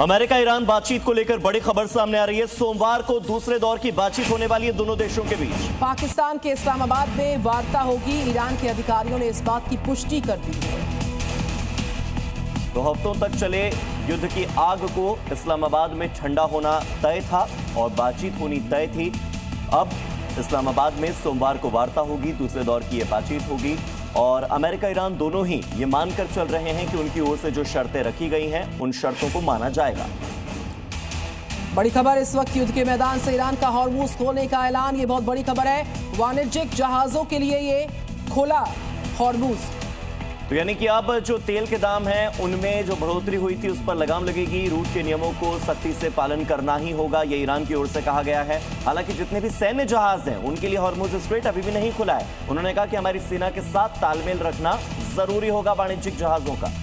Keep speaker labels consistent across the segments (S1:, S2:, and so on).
S1: America Iran बातचीत को लेकर बड़ी खबर सामने आ रही है। सोमवार को दूसरे दौर की बातचीत होने वाली है दोनों देशों के बीच।
S2: पाकिस्तान के इस्लामाबाद में वार्ता होगी। ईरान के अधिकारियों ने इस बात की पुष्टि कर दी है।
S1: 2 हफ्तों तक चले युद्ध की आग को इस्लामाबाद में ठंडा होना तय था और बातचीत होनी तय थी। अब इस्लामाबाद में सोमवार को वार्ता होगी, दूसरे दौर की यह बातचीत होगी और अमेरिका ईरान दोनों ही ये मानकर चल रहे हैं कि उनकी ओर से जो शर्तें रखी गई हैं उन शर्तों को माना जाएगा।
S2: बड़ी खबर इस वक्त युद्ध के मैदान से ईरान का हॉर्मुज खोलने का ऐलान। ये बहुत बड़ी खबर है। वाणिज्यिक जहाजों के लिए ये खोला हॉर्मुज।
S1: तो यानी कि अब जो तेल के दाम हैं उनमें जो बढ़ोतरी हुई थी उस पर लगाम लगेगी। रूट के नियमों को सख्ती से पालन करना ही होगा, ये ईरान की ओर से कहा गया है। हालांकि जितने भी सैन्य जहाज हैं उनके लिए हॉर्मुज स्ट्रेट अभी भी नहीं खुला है। उन्होंने कहा कि हमारी सेना के साथ तालमेल रखना जरूरी होगा वाणिज्यिक जहाजों का।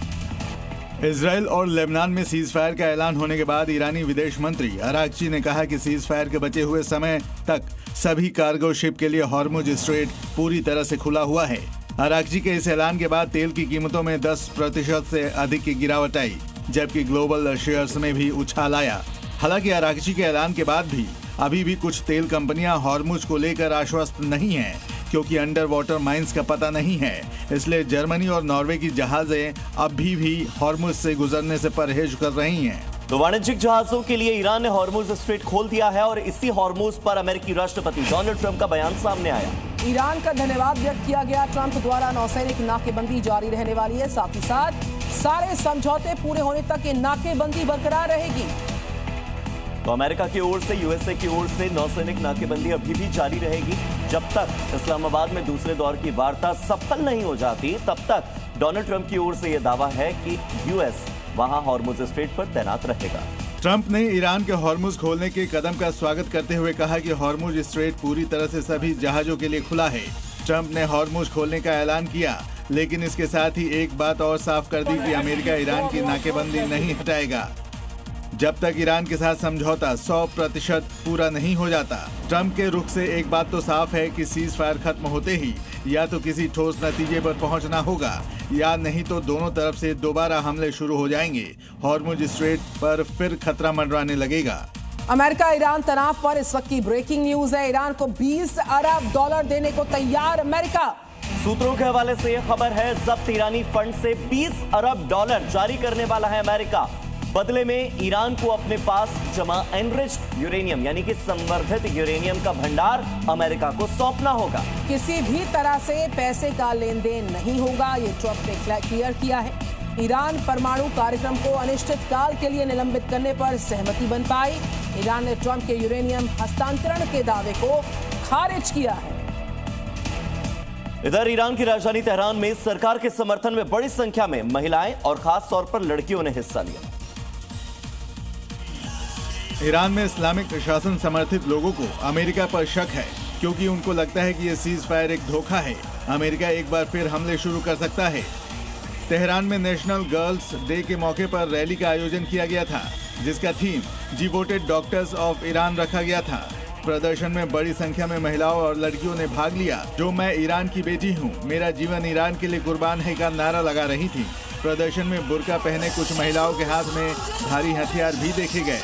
S3: इजराइल और लेबनान में सीज फायर का ऐलान होने के बाद ईरानी विदेश मंत्री अरागची ने कहा कि सीज फायर के बचे हुए समय तक सभी कार्गो शिप के लिए हॉर्मुज स्ट्रेट पूरी तरह से खुला हुआ है। अरागची के इस ऐलान के बाद तेल की कीमतों में 10% से अधिक की गिरावट आई, जबकि ग्लोबल शेयर्स में भी उछाल आया। हालांकि अरागची के ऐलान के बाद भी अभी भी कुछ तेल कंपनियां हॉर्मुज को लेकर आश्वस्त नहीं हैं, क्योंकि अंडर वाटर माइंस का पता नहीं है। इसलिए जर्मनी और नॉर्वे की जहाजें अभी भी हॉर्मुज से गुजरने से परहेज कर रही हैं।
S1: तो वाणिज्यिक जहाजों के लिए ईरान ने हॉर्मुज स्ट्रेट खोल दिया है और इसी हॉर्मुज पर अमेरिकी राष्ट्रपति डोनाल्ड ट्रंप का बयान सामने आया।
S2: ईरान का धन्यवाद व्यक्त किया गया। ट्रंप द्वारा नौसैनिक नाकेबंदी जारी रहने वाली है। साथ ही साथ सारे समझौते पूरे होने तक ये नाकेबंदी बरकरार रहेगी।
S1: तो अमेरिका की ओर से, यूएसए की ओर से नौसैनिक नाकेबंदी अभी भी जारी रहेगी। जब तक इस्लामाबाद में दूसरे दौर की वार्ता सफल नहीं हो जाती तब तक डोनाल्ड ट्रंप की ओर से यह दावा है कि यूएस वहां हॉर्मुज स्ट्रेट पर तैनात रहेगा।
S3: ट्रंप ने ईरान के हॉर्मुज खोलने के कदम का स्वागत करते हुए कहा कि हॉर्मुज स्ट्रेट पूरी तरह से सभी जहाजों के लिए खुला है। ट्रंप ने हॉर्मुज खोलने का ऐलान किया, लेकिन इसके साथ ही एक बात और साफ कर दी कि अमेरिका ईरान की नाकेबंदी नहीं हटाएगा जब तक ईरान के साथ समझौता 100% पूरा नहीं हो जाता। ट्रंप के रुख से एक बात तो साफ है कि सीज फायर खत्म होते ही या तो किसी ठोस नतीजे पर पहुंचना होगा या नहीं तो दोनों तरफ से दोबारा हमले शुरू हो जाएंगे। हॉर्मुज स्ट्रेट पर फिर खतरा मंडराने लगेगा।
S2: अमेरिका ईरान तनाव पर इस वक्त की ब्रेकिंग न्यूज है। ईरान को $20 अरब देने को तैयार अमेरिका।
S1: सूत्रों के हवाले से यह खबर है, जब्त ईरानी फंड से $20 अरब जारी करने वाला है अमेरिका। बदले में ईरान को अपने पास जमा एनरिच्ड यूरेनियम यानी कि संवर्धित यूरेनियम का भंडार अमेरिका को सौंपना होगा।
S2: किसी भी तरह से पैसे का लेन देन नहीं होगा, ये ट्रंप ने क्लियर किया है। ईरान परमाणु कार्यक्रम को अनिश्चित काल के लिए निलंबित करने पर सहमति बन पाई। ईरान ने ट्रंप के यूरेनियम हस्तांतरण के दावे को खारिज किया है।
S1: इधर ईरान की राजधानी तेहरान में सरकार के समर्थन में बड़ी संख्या में महिलाएं और खास तौर पर लड़कियों ने हिस्सा लिया।
S3: ईरान में इस्लामिक प्रशासन समर्थित लोगों को अमेरिका पर शक है, क्योंकि उनको लगता है कि यह सीज फायर एक धोखा है। अमेरिका एक बार फिर हमले शुरू कर सकता है। तेहरान में नेशनल गर्ल्स डे के मौके पर रैली का आयोजन किया गया था, जिसका theme devoted doctors of Iran रखा गया था। प्रदर्शन में बड़ी संख्या में महिलाओं और लड़कियों ने भाग लिया, जो मैं ईरान की बेटी हूँ, मेरा जीवन ईरान के लिए कुर्बान है का नारा लगा रही थी। प्रदर्शन में बुर्का पहने कुछ महिलाओं के हाथ में भारी हथियार भी देखे गए,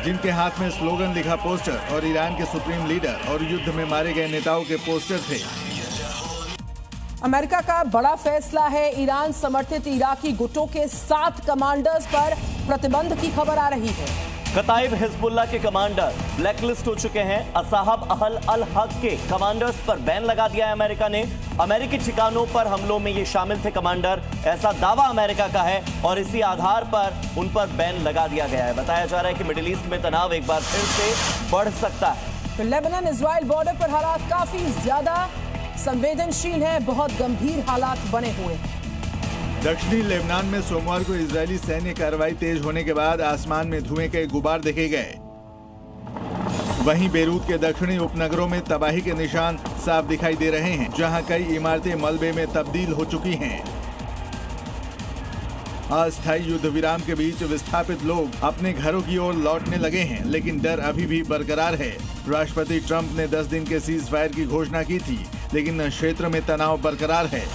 S3: जिनके हाथ में स्लोगन लिखा पोस्टर और ईरान के सुप्रीम लीडर और युद्ध में मारे गए नेताओं के पोस्टर थे।
S2: अमेरिका का बड़ा फैसला है। ईरान समर्थित इराकी गुटों के 7 कमांडर्स पर प्रतिबंध की खबर आ रही है।
S1: कताइब हिजबुल्लाह के कमांडर ब्लैकलिस्ट हो चुके हैं। असाहब अहल अल हक के कमांडर्स पर बैन लगा दिया है अमेरिका ने। अमेरिकी ठिकानों पर हमलों में ये शामिल थे कमांडर, ऐसा दावा अमेरिका का है और इसी आधार पर उन पर बैन लगा दिया गया है। बताया जा रहा है कि मिडिल ईस्ट में तनाव एक बार फिर से बढ़ सकता है।
S2: तो लेबनान इजराइल बॉर्डर पर हालात काफी ज्यादा संवेदनशील है। बहुत गंभीर हालात बने हुए हैं।
S3: दक्षिणी लेबनान में सोमवार को इजरायली सैन्य कार्रवाई तेज होने के बाद आसमान में धुएं के गुबार देखे गए। वहीं बेरूत के दक्षिणी उपनगरों में तबाही के निशान साफ दिखाई दे रहे हैं, जहां कई इमारतें मलबे में तब्दील हो चुकी हैं। अस्थायी युद्ध विराम के बीच विस्थापित लोग अपने घरों की ओर लौटने लगे हैं, लेकिन डर अभी भी बरकरार है। राष्ट्रपति ट्रंप ने 10 दिन के सीज फायर की घोषणा की थी, लेकिन क्षेत्र में तनाव बरकरार है।